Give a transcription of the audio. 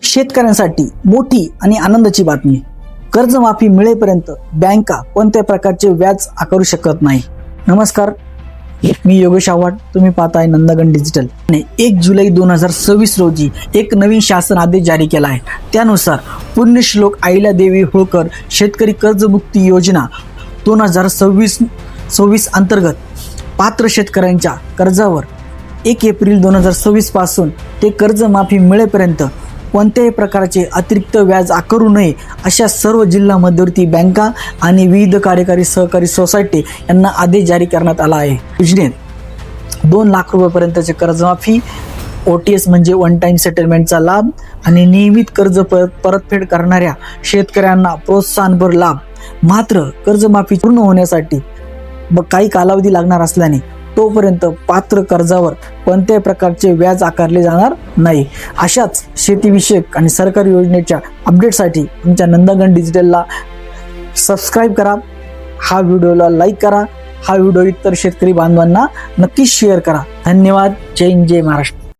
शेतकऱ्यांसाठी मोठी आणि आनंदाची बातमी. कर्जमाफी मिळेपर्यंत बँका कोणत्या प्रकारचे व्याज आकारू शकत नाही. नमस्कार, मी योगेश आव्हाड. तुम्ही पाहताय नंदगण डिजिटल. 1 जुलै 2026 रोजी एक नवीन शासन आदेश जारी केला आहे. त्यानुसार पुण्यश्लोक अहिल्यादेवी होळकर शेतकरी कर्जमुक्ती योजना 2026 अंतर्गत पात्र शेतकऱ्यांच्या कर्जावर 1 एप्रिल 2026 पासून ते कर्जमाफी मिळेपर्यंत कोणत्याही प्रकारचे अतिरिक्त व्याज आकारू नये अशा सर्व जिल्हा मध्यवर्ती बँका आणि विविध कार्यकारी सहकारी सोसायटी यांना आदेश जारी करण्यात आला आहे. योजनेत 2 लाख रुपयापर्यंतचे कर्जमाफी, OTS म्हणजे वन टाइम सेटलमेंटचा लाभ आणि नियमित कर्ज परतफेड करणाऱ्या शेतकऱ्यांना प्रोत्साहनपर लाभ. मात्र कर्जमाफी पूर्ण होण्यासाठी काही कालावधी लागणार असल्याने तोपर्यंत पात्र कर्जावर कोणत्याही प्रकारचे व्याज आकारले जाणार नाही. अशाच शेतीविषयक आणि सरकारी योजनेच्या अपडेटसाठी तुमच्या नंदगण डिजिटलला सबस्क्राईब करा. हा व्हिडिओला लाईक करा. हा व्हिडिओ इतर शेतकरी बांधवांना नक्कीच शेअर करा. धन्यवाद. जय हिंद, जय महाराष्ट्र.